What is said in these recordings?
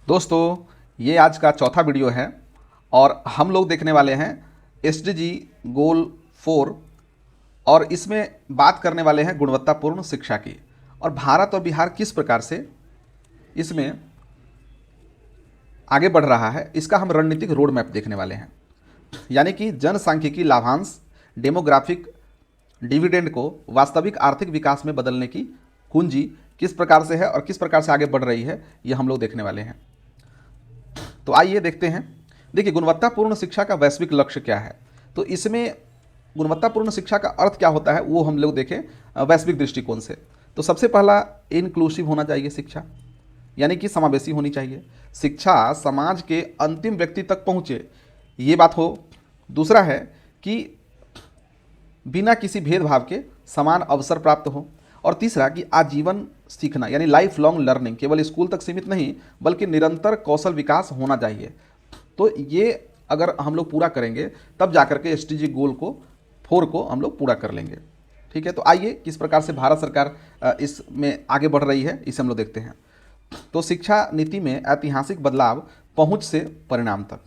दोस्तों, ये आज का चौथा वीडियो है और हम लोग देखने वाले हैं एसडीजी गोल 4 और इसमें बात करने वाले हैं गुणवत्तापूर्ण शिक्षा की और भारत और बिहार किस प्रकार से इसमें आगे बढ़ रहा है, इसका हम रणनीतिक रोड मैप देखने वाले हैं। यानी कि जनसांख्यिकी लाभांश डेमोग्राफिक डिविडेंड को वास्तविक आर्थिक विकास में बदलने की कुंजी किस प्रकार से है और किस प्रकार से आगे बढ़ रही है, ये हम लोग देखने वाले हैं। तो आइए देखते हैं। देखिए, गुणवत्तापूर्ण शिक्षा का वैश्विक लक्ष्य क्या है। तो इसमें गुणवत्तापूर्ण शिक्षा का अर्थ क्या होता है वो हम लोग देखें वैश्विक दृष्टिकोण से। तो सबसे पहला इंक्लूसिव होना चाहिए शिक्षा, यानी कि समावेशी होनी चाहिए। शिक्षा समाज के अंतिम व्यक्ति तक पहुँचे, ये बात हो। दूसरा है कि बिना किसी भेदभाव के समान अवसर प्राप्त हो। और तीसरा कि आजीवन सीखना यानी लाइफ लॉन्ग लर्निंग, केवल स्कूल तक सीमित नहीं बल्कि निरंतर कौशल विकास होना चाहिए। तो ये अगर हम लोग पूरा करेंगे तब जाकर के एसडीजी गोल को 4 को हम लोग पूरा कर लेंगे। ठीक है, तो आइए किस प्रकार से भारत सरकार इसमें आगे बढ़ रही है इसे हम लोग देखते हैं। तो शिक्षा नीति में ऐतिहासिक बदलाव, पहुंच से परिणाम तक।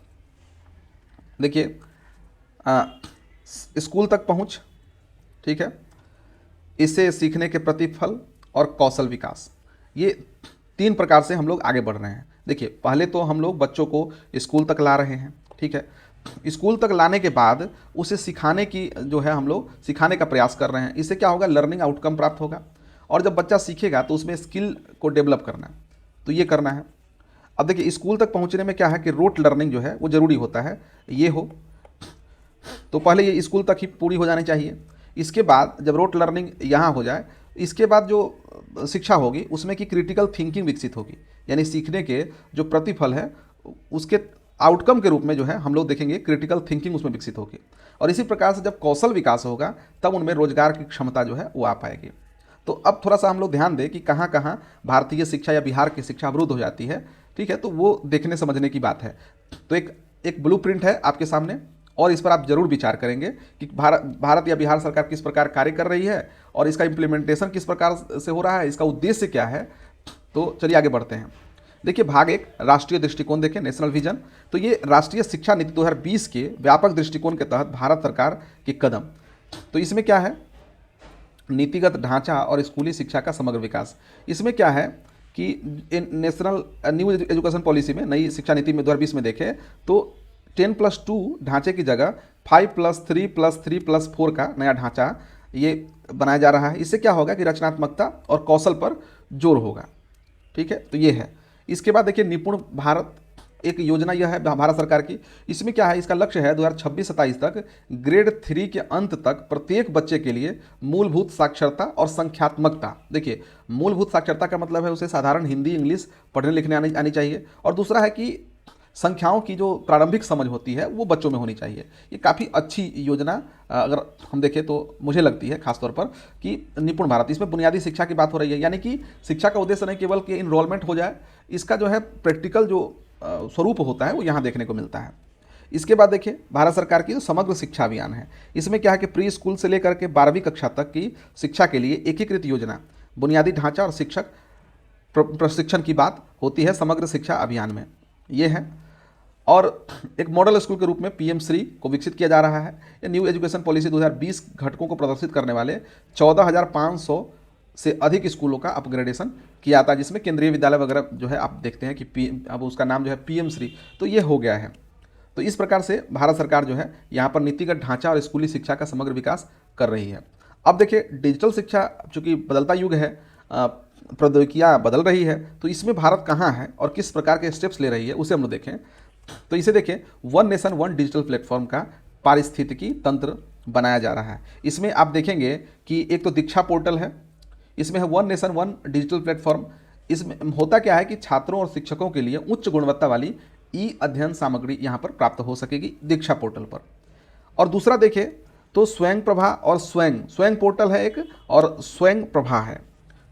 देखिए, स्कूल तक पहुंच, ठीक है, इससे सीखने के प्रतिफल और कौशल विकास, ये 3 प्रकार से हम लोग आगे बढ़ रहे हैं। देखिए, पहले तो हम लोग बच्चों को स्कूल तक ला रहे हैं, ठीक है। स्कूल तक लाने के बाद उसे सिखाने की जो है हम लोग सिखाने का प्रयास कर रहे हैं। इससे क्या होगा, लर्निंग आउटकम प्राप्त होगा और जब बच्चा सीखेगा तो उसमें स्किल को डेवलप करना है, तो ये करना है। अब देखिए, स्कूल तक पहुंचने में क्या है कि रोट लर्निंग जो है वो ज़रूरी होता है, ये हो। तो पहले ये स्कूल तक ही पूरी हो जानी चाहिए। इसके बाद जब रोट लर्निंग यहाँ हो जाए, इसके बाद जो शिक्षा होगी उसमें की क्रिटिकल थिंकिंग विकसित होगी, यानी सीखने के जो प्रतिफल है उसके आउटकम के रूप में जो है हम लोग देखेंगे क्रिटिकल थिंकिंग उसमें विकसित होगी। और इसी प्रकार से जब कौशल विकास होगा तब उनमें रोजगार की क्षमता जो है वो आ पाएगी। तो अब थोड़ा सा हम लोग ध्यान दें कि कहाँ कहाँ भारतीय शिक्षा या बिहार की शिक्षा अवरुद्ध हो जाती है, ठीक है, तो वो देखने समझने की बात है। तो एक ब्लूप्रिंट है आपके सामने और इस पर आप जरूर विचार करेंगे कि भारत या बिहार सरकार किस प्रकार कार्य कर रही है और इसका इम्प्लीमेंटेशन किस प्रकार से हो रहा है, इसका उद्देश्य क्या है। तो चलिए आगे बढ़ते हैं। देखिए, भाग 1 राष्ट्रीय दृष्टिकोण देखें, नेशनल विजन। तो ये राष्ट्रीय शिक्षा नीति 2020 के व्यापक दृष्टिकोण के तहत भारत सरकार के कदम। तो इसमें क्या है, नीतिगत ढांचा और स्कूली शिक्षा का समग्र विकास। इसमें क्या है कि नेशनल न्यू एजुकेशन पॉलिसी में, नई शिक्षा नीति में 2020 में देखें तो 10+2 ढांचे की जगह 5+3+3+4 का नया ढांचा ये बनाया जा रहा है। इससे क्या होगा कि रचनात्मकता और कौशल पर जोर होगा, ठीक है। तो ये है। इसके बाद देखिए, निपुण भारत एक योजना यह है भारत सरकार की। इसमें क्या है, इसका लक्ष्य है 2026-27 तक ग्रेड 3 के अंत तक प्रत्येक बच्चे के लिए मूलभूत साक्षरता और संख्यात्मकता। देखिए, मूलभूत साक्षरता का मतलब है उसे साधारण हिंदी इंग्लिश पढ़ने लिखने आनी चाहिए। और दूसरा है कि संख्याओं की जो प्रारंभिक समझ होती है वो बच्चों में होनी चाहिए। ये काफ़ी अच्छी योजना अगर हम देखें तो मुझे लगती है खासतौर पर कि निपुण भारत, इसमें बुनियादी शिक्षा की बात हो रही है। यानी कि शिक्षा का उद्देश्य नहीं केवल कि इनरोलमेंट हो जाए, इसका जो है प्रैक्टिकल जो स्वरूप होता है वो यहाँ देखने को मिलता है। इसके बाद देखिए, भारत सरकार की जो समग्र शिक्षा अभियान है, इसमें क्या है कि प्री स्कूल से लेकर के 12वीं कक्षा तक की शिक्षा के लिए एकीकृत योजना, बुनियादी ढांचा और शिक्षक प्रशिक्षण की बात होती है समग्र शिक्षा अभियान में, ये है। और एक मॉडल स्कूल के रूप में पीएम श्री को विकसित किया जा रहा है। ये न्यू एजुकेशन पॉलिसी 2020 घटकों को प्रदर्शित करने वाले 14,500 से अधिक स्कूलों का अपग्रेडेशन किया था, जिसमें केंद्रीय विद्यालय वगैरह जो है आप देखते हैं कि अब उसका नाम जो है पीएम श्री, तो ये हो गया है। तो इस प्रकार से भारत सरकार जो है यहाँ पर नीतिगत ढांचा और स्कूली शिक्षा का समग्र विकास कर रही है। अब देखिए, डिजिटल शिक्षा, चूँकि बदलता युग है, प्रौद्योगिकियाँ बदल रही है, तो इसमें भारत कहाँ है और किस प्रकार के स्टेप्स ले रही है उसे हम लोग देखें। तो इसे देखें, one nation one digital platform का पारिस्थितिकी तंत्र बनाया जा रहा है। इसमें आप देखेंगे कि एक तो दीक्षा पोर्टल है, इसमें है one nation one digital platform. इसमें होता क्या है कि छात्रों और शिक्षकों के लिए उच्च गुणवत्ता वाली ई अध्ययन सामग्री यहाँ पर प्राप्त हो सकेगी दीक्षा पोर्टल पर। और दूसरा देखें तो स्वयं प्रभा और स्वयं पोर्टल है एक, और स्वयं प्रभा है।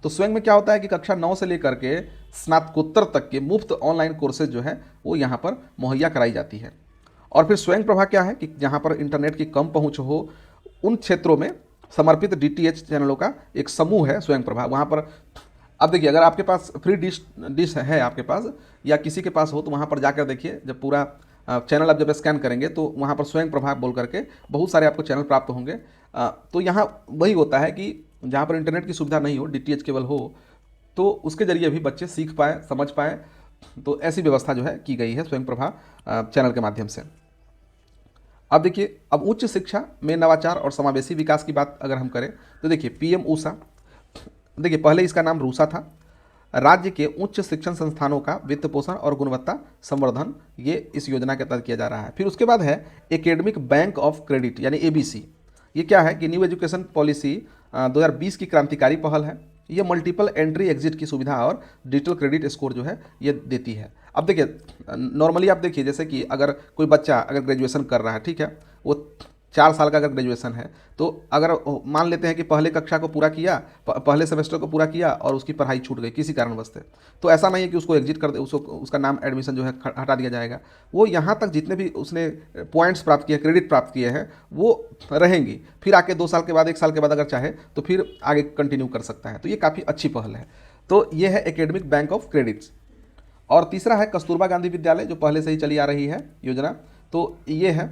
तो स्वयं में क्या होता है कि कक्षा 9 से लेकर के स्नातकोत्तर तक के मुफ्त ऑनलाइन कोर्सेज जो है वो यहाँ पर मुहैया कराई जाती है। और फिर स्वयं प्रभा क्या है कि जहाँ पर इंटरनेट की कम पहुँच हो उन क्षेत्रों में समर्पित डीटीएच चैनलों का एक समूह है स्वयं प्रभा। वहाँ पर अब देखिए, अगर आपके पास फ्री डिश डिश है आपके पास या किसी के पास हो तो वहाँ पर जाकर देखिए, जब पूरा चैनल आप जब स्कैन करेंगे तो वहाँ पर स्वयं प्रभा बोल करके बहुत सारे आपको चैनल प्राप्त होंगे। तो यहाँ वही होता है कि जहाँ पर इंटरनेट की सुविधा नहीं हो, डीटीएच केबल हो, तो उसके जरिए भी बच्चे सीख पाए, समझ पाए। तो ऐसी व्यवस्था जो है की गई है स्वयं प्रभा चैनल के माध्यम से। अब देखिए, अब उच्च शिक्षा में नवाचार और समावेशी विकास की बात अगर हम करें तो देखिए पीएम ऊषा, देखिए पहले इसका नाम रूसा था। राज्य के उच्च शिक्षण संस्थानों का वित्त पोषण और गुणवत्ता संवर्धन, ये इस योजना के तहत किया जा रहा है। फिर उसके बाद है एकेडमिक बैंक ऑफ क्रेडिट यानी एबीसी। ये क्या है कि न्यू एजुकेशन पॉलिसी 2020 की क्रांतिकारी पहल है। ये मल्टीपल एंट्री एग्जिट की सुविधा और डिजिटल क्रेडिट स्कोर जो है ये देती है। अब देखिए, नॉर्मली आप देखिए जैसे कि अगर कोई बच्चा अगर ग्रेजुएशन कर रहा है, ठीक है, वो 4 साल का अगर ग्रेजुएशन है, तो अगर मान लेते हैं कि पहले कक्षा को पूरा किया, पहले सेमेस्टर को पूरा किया और उसकी पढ़ाई छूट गई किसी कारणवश से, तो ऐसा नहीं है कि उसको एग्जिट कर दे, उसको उसका नाम एडमिशन जो है हटा दिया जाएगा। वो यहाँ तक जितने भी उसने पॉइंट्स प्राप्त किए, क्रेडिट प्राप्त किए हैं, वो रहेंगी। फिर आके 2 साल के बाद, 1 साल के बाद अगर चाहे तो फिर आगे कंटिन्यू कर सकता है। तो ये काफ़ी अच्छी पहल है। तो ये है एकेडमिक बैंक ऑफ क्रेडिट्स। और तीसरा है कस्तूरबा गांधी विद्यालय, जो पहले से ही चली आ रही है योजना। तो ये है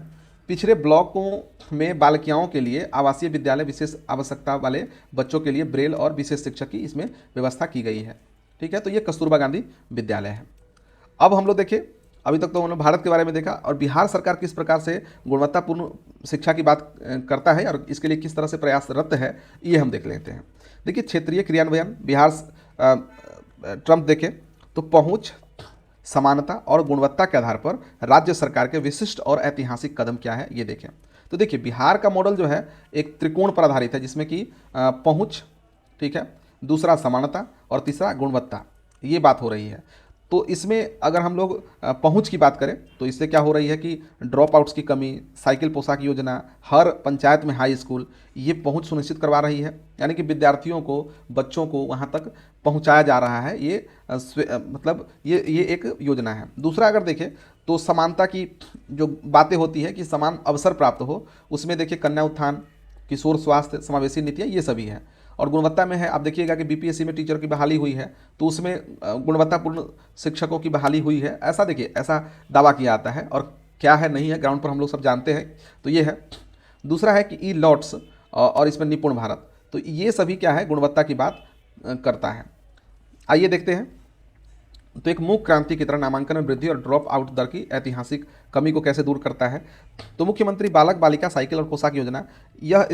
पिछड़े ब्लॉकों में बालिकाओं के लिए आवासीय विद्यालय, विशेष आवश्यकता वाले बच्चों के लिए ब्रेल और विशेष शिक्षक की इसमें व्यवस्था की गई है। ठीक है, तो ये कस्तूरबा गांधी विद्यालय है। अब हम लोग देखें, अभी तक तो हमने भारत के बारे में देखा और बिहार सरकार किस प्रकार से गुणवत्तापूर्ण शिक्षा की बात करता है और इसके लिए किस तरह से प्रयासरत है, ये हम देख लेते हैं। देखिए, क्षेत्रीय क्रियान्वयन बिहार ट्रम्प देखें तो पहुँच, समानता और गुणवत्ता के आधार पर राज्य सरकार के विशिष्ट और ऐतिहासिक कदम क्या है, ये देखें। तो देखिए, बिहार का मॉडल जो है एक त्रिकोण पर आधारित है, जिसमें कि पहुंच, ठीक है, दूसरा समानता और तीसरा गुणवत्ता, ये बात हो रही है। तो इसमें अगर हम लोग पहुंच की बात करें तो इससे क्या हो रही है कि ड्रॉप आउट्स की कमी, साइकिल पोशाक योजना, हर पंचायत में हाई स्कूल, ये पहुंच सुनिश्चित करवा रही है। यानी कि विद्यार्थियों को, बच्चों को वहां तक पहुंचाया जा रहा है। ये मतलब ये एक योजना है। दूसरा अगर देखें तो समानता की जो बातें होती है कि समान अवसर प्राप्त हो, उसमें देखिए कन्या उत्थान, किशोर स्वास्थ्य, समावेशी नीतियाँ, ये सभी है। और गुणवत्ता में है, आप देखिएगा कि बीपीएससी में टीचर की बहाली हुई है, तो उसमें गुणवत्तापूर्ण शिक्षकों की बहाली हुई है। ऐसा देखिए, ऐसा दावा किया जाता है और क्या है नहीं है ग्राउंड पर हम लोग सब जानते हैं। तो ये है। दूसरा है कि ई लॉट्स और इसमें निपुण भारत, तो ये सभी क्या है, गुणवत्ता की बात करता है। आइए देखते हैं। तो एक मूक क्रांति की तरह नामांकन में वृद्धि और ड्रॉप आउट दर की ऐतिहासिक कमी को कैसे दूर करता है। तो मुख्यमंत्री बालक बालिका साइकिल और पोशाक योजना, यह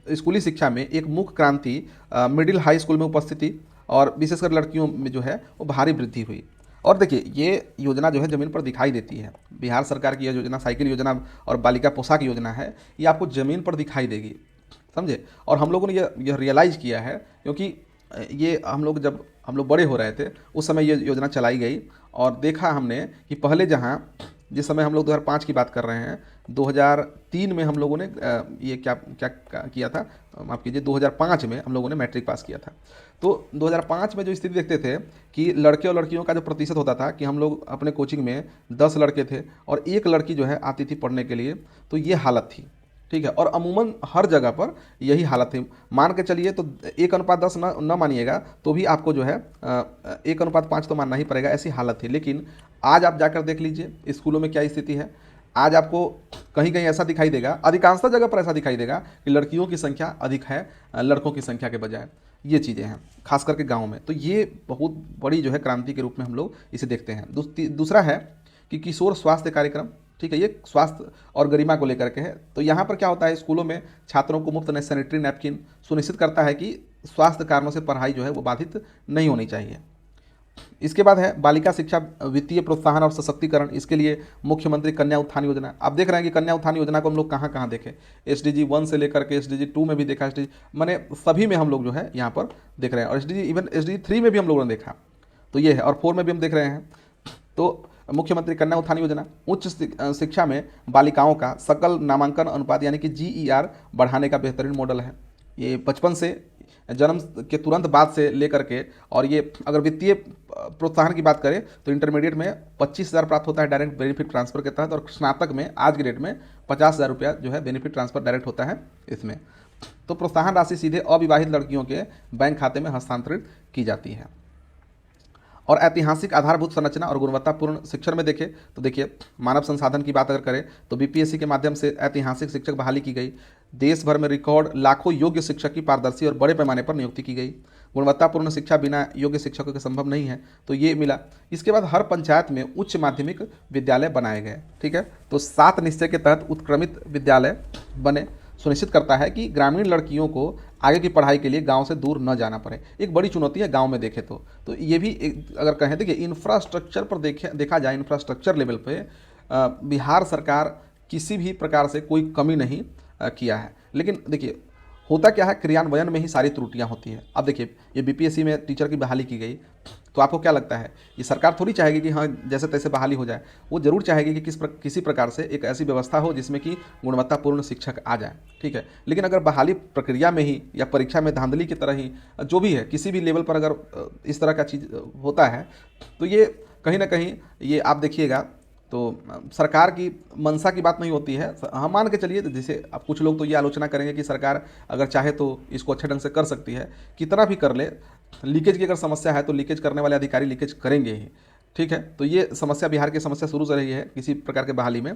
स्कूली शिक्षा में एक मुख्य क्रांति, मिडिल हाई स्कूल में उपस्थिति और विशेषकर लड़कियों में जो है वो भारी वृद्धि हुई। और देखिए, ये योजना जो है ज़मीन पर दिखाई देती है। बिहार सरकार की यह योजना, साइकिल योजना और बालिका पोशाक योजना है, ये आपको ज़मीन पर दिखाई देगी, समझे। और हम लोगों ने यह रियलाइज़ किया है, क्योंकि ये जब हम लोग बड़े हो रहे थे उस समय ये योजना चलाई गई और देखा हमने कि पहले जहाँ, जिस समय हम लोग 2005 की बात कर रहे हैं, 2003 में हम लोगों ने ये क्या क्या किया था, माफ़ कीजिए, 2005 में हम लोगों ने मैट्रिक पास किया था। तो 2005 में जो स्थिति देखते थे कि लड़के और लड़कियों का जो प्रतिशत होता था कि हम लोग अपने कोचिंग में 10 लड़के थे और 1 लड़की जो है आती थी पढ़ने के लिए, तो ये हालत थी, ठीक है। और अमूमन हर जगह पर यही हालत थी। मान के चलिए तो 1:10 न मानिएगा तो भी आपको जो है 1:5 तो मानना ही पड़ेगा, ऐसी हालत थी। लेकिन आज आप जाकर देख लीजिए स्कूलों में क्या स्थिति है। आज आपको कहीं कहीं ऐसा दिखाई देगा, अधिकांशतः जगह पर ऐसा दिखाई देगा कि लड़कियों की संख्या अधिक है लड़कों की संख्या के बजाय। ये चीज़ें हैं खास करके गाँव में। तो ये बहुत बड़ी जो है क्रांति के रूप में हम लोग इसे देखते हैं। दूसरा है कि किशोर स्वास्थ्य कार्यक्रम, ठीक है, ये स्वास्थ्य और गरिमा को लेकर के है। तो यहाँ पर क्या होता है, स्कूलों में छात्रों को मुफ्त सैनिटरी नैपकिन सुनिश्चित करता है कि स्वास्थ्य कारणों से पढ़ाई जो है वो बाधित नहीं होनी चाहिए। इसके बाद है बालिका शिक्षा, वित्तीय प्रोत्साहन और सशक्तिकरण, इसके लिए मुख्यमंत्री कन्या उत्थान योजना। आप देख रहे हैं कि कन्या उत्थान योजना को हम लोग कहाँ कहाँ देखें, SDG 1 से लेकर के SDG 2 में भी देखा, SDG मैंने सभी में हम लोग जो है यहाँ पर देख रहे हैं, और SDG 3 में भी हम लोगों ने देखा। तो ये है, और 4 में भी हम देख रहे हैं। तो मुख्यमंत्री कन्या उत्थान योजना उच्च शिक्षा में बालिकाओं का सकल नामांकन अनुपात यानी कि GER बढ़ाने का बेहतरीन मॉडल है। ये बचपन से, जन्म के तुरंत बाद से लेकर के, और ये अगर वित्तीय प्रोत्साहन की बात करें तो इंटरमीडिएट में 25,000 प्राप्त होता है डायरेक्ट बेनिफिट ट्रांसफर के तहत, और स्नातक में आज की डेट में 50,000 रुपया जो है बेनिफिट ट्रांसफर डायरेक्ट होता है इसमें। तो प्रोत्साहन राशि सीधे अविवाहित लड़कियों के बैंक खाते में हस्तांतरित की जाती है। और ऐतिहासिक आधारभूत संरचना और गुणवत्तापूर्ण शिक्षण में देखें तो देखिए, मानव संसाधन की बात अगर करें तो बीपीएससी के माध्यम से ऐतिहासिक शिक्षक बहाली की गई। देश भर में रिकॉर्ड लाखों योग्य शिक्षक की पारदर्शी और बड़े पैमाने पर नियुक्ति की गई। गुणवत्तापूर्ण शिक्षा बिना योग्य शिक्षकों के संभव नहीं है, तो ये मिला। इसके बाद हर पंचायत में उच्च माध्यमिक विद्यालय बनाए गए। ठीक है, तो 7 निश्चय के तहत उत्क्रमित विद्यालय बने, सुनिश्चित करता है कि ग्रामीण लड़कियों को आगे की पढ़ाई के लिए गांव से दूर न जाना पड़े। एक बड़ी चुनौती है गांव में देखें तो ये भी एक, अगर कहें देखिए इंफ्रास्ट्रक्चर पर देखा जाए, इंफ्रास्ट्रक्चर लेवल पे बिहार सरकार किसी भी प्रकार से कोई कमी नहीं किया है। लेकिन देखिए होता क्या है, क्रियान्वयन में ही सारी त्रुटियां होती हैं। अब देखिए ये बीपीएससी में टीचर की बहाली की गई, तो आपको क्या लगता है, ये सरकार थोड़ी चाहेगी कि हाँ जैसे तैसे बहाली हो जाए। वो जरूर चाहेगी कि किसी प्रकार से एक ऐसी व्यवस्था हो जिसमें कि गुणवत्तापूर्ण शिक्षक आ जाए। ठीक है, लेकिन अगर बहाली प्रक्रिया में ही या परीक्षा में धांधली की तरह ही जो भी है, किसी भी लेवल पर अगर इस तरह का चीज़ होता है तो ये कहीं ना कहीं ये आप देखिएगा तो सरकार की मंशा की बात नहीं होती है। हम मान के चलिए, जैसे अब कुछ लोग तो ये आलोचना करेंगे कि सरकार अगर चाहे तो इसको अच्छे ढंग से कर सकती है, कितना भी कर ले, लीकेज की अगर समस्या है तो लीकेज करने वाले अधिकारी लीकेज करेंगे ही। ठीक है, तो ये समस्या बिहार की समस्या शुरू से रही है किसी प्रकार के बहाली में,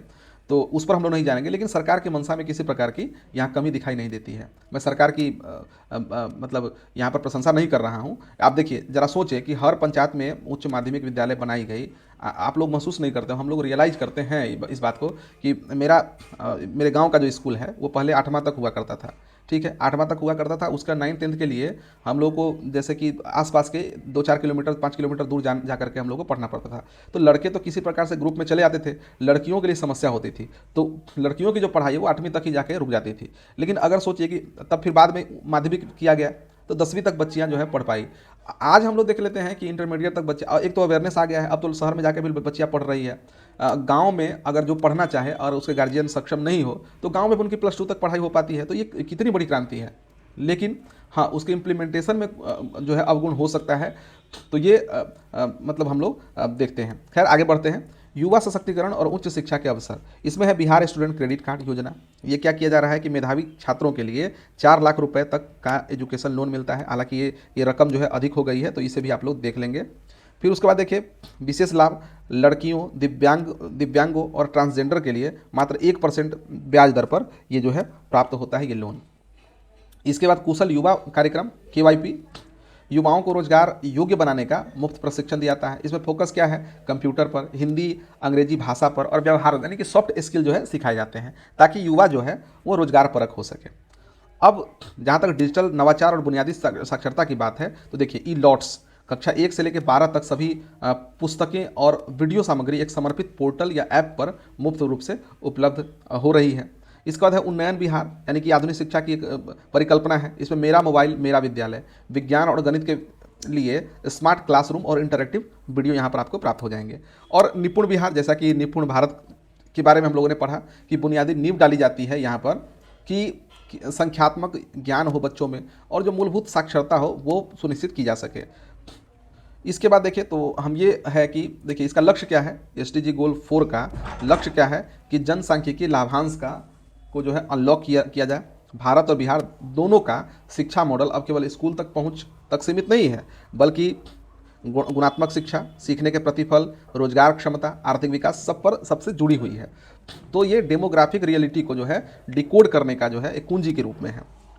तो उस पर हम लोग नहीं जानेंगे। लेकिन सरकार की मंशा में किसी प्रकार की यहाँ कमी दिखाई नहीं देती है। मैं सरकार की मतलब यहाँ पर प्रशंसा नहीं कर रहा हूँ। आप देखिए जरा सोचें कि हर पंचायत में उच्च माध्यमिक विद्यालय बनाई गई। आप लोग महसूस नहीं करते, हम लोग रियलाइज करते हैं इस बात को कि मेरे गाँव का जो स्कूल है वो पहले 8वां तक हुआ करता था। ठीक है, 8वां तक हुआ करता था। उसका 9th-10th के लिए हम लोग को जैसे कि आसपास के 2-4 किलोमीटर 5 किलोमीटर दूर जा करके हम लोग को पढ़ना पड़ता था। तो लड़के तो किसी प्रकार से ग्रुप में चले आते थे, लड़कियों के लिए समस्या होती थी। तो लड़कियों की जो पढ़ाई है वो 8वीं तक ही जाके रुक जाती थी। लेकिन अगर सोचिए कि तब फिर बाद में माध्यमिक किया गया तो 10वीं तक बच्चियां जो है पढ़ पाई। आज हम लोग देख लेते हैं कि इंटरमीडिएट तक बच्चे, एक तो अवेयरनेस आ गया है, अब तो शहर में जाके भी बच्चियां पढ़ रही है। गांव में अगर जो पढ़ना चाहे और उसके गार्जियन सक्षम नहीं हो तो गांव में उनकी +2 तक पढ़ाई हो पाती है। तो ये कितनी बड़ी क्रांति है। लेकिन हाँ, उसके इम्प्लीमेंटेशन में जो है अवगुण हो सकता है। तो ये मतलब हम लोग देखते हैं। खैर आगे बढ़ते हैं। युवा सशक्तिकरण और उच्च शिक्षा के अवसर, इसमें है बिहार स्टूडेंट क्रेडिट कार्ड योजना। ये क्या किया जा रहा है कि मेधावी छात्रों के लिए 4 लाख रुपए तक का एजुकेशन लोन मिलता है। हालांकि ये रकम जो है अधिक हो गई है, तो इसे भी आप लोग देख लेंगे। फिर उसके बाद देखिए विशेष लाभ लड़कियों, दिव्यांगों और ट्रांसजेंडर के लिए मात्र 1% ब्याज दर पर ये जो है प्राप्त होता है ये लोन। इसके बाद कुशल युवा कार्यक्रम KYP, युवाओं को रोजगार योग्य बनाने का मुफ्त प्रशिक्षण दिया जाता है। इसमें फोकस क्या है, कंप्यूटर पर, हिंदी अंग्रेजी भाषा पर और व्यवहार यानी कि सॉफ्ट स्किल जो है सिखाए जाते हैं, ताकि युवा जो है वो रोजगार परक हो सके। अब जहाँ तक डिजिटल नवाचार और बुनियादी साक्षरता की बात है तो देखिए ई-लॉट्स कक्षा 1 से लेकर 12 तक सभी पुस्तकें और वीडियो सामग्री एक समर्पित पोर्टल या ऐप पर मुफ्त रूप से उपलब्ध हो रही है। इसके बाद है उन्नयन बिहार, यानी कि आधुनिक शिक्षा की एक परिकल्पना है। इसमें मेरा मोबाइल मेरा विद्यालय, विज्ञान और गणित के लिए स्मार्ट क्लासरूम और इंटरेक्टिव वीडियो यहाँ पर आपको प्राप्त हो जाएंगे। और निपुण बिहार, जैसा कि निपुण भारत के बारे में हम लोगों ने पढ़ा कि बुनियादी नींव डाली जाती है यहाँ पर कि संख्यात्मक ज्ञान हो बच्चों में और जो मूलभूत साक्षरता हो वो सुनिश्चित की जा सके। इसके बाद देखिए तो हम ये है कि देखिए इसका लक्ष्य क्या है, SDG गोल 4 का लक्ष्य क्या है कि जनसांख्यिकी लाभांश का को जो है अनलॉक किया जाए। भारत और बिहार दोनों का शिक्षा मॉडल अब केवल स्कूल तक पहुंच तक सीमित नहीं है, बल्कि गुणात्मक शिक्षा, सीखने के प्रतिफल, रोजगार क्षमता, आर्थिक विकास सब पर सबसे जुड़ी हुई है। तो ये डेमोग्राफिक रियलिटी को जो है डिकोड करने का जो है एक कुंजी के रूप में है।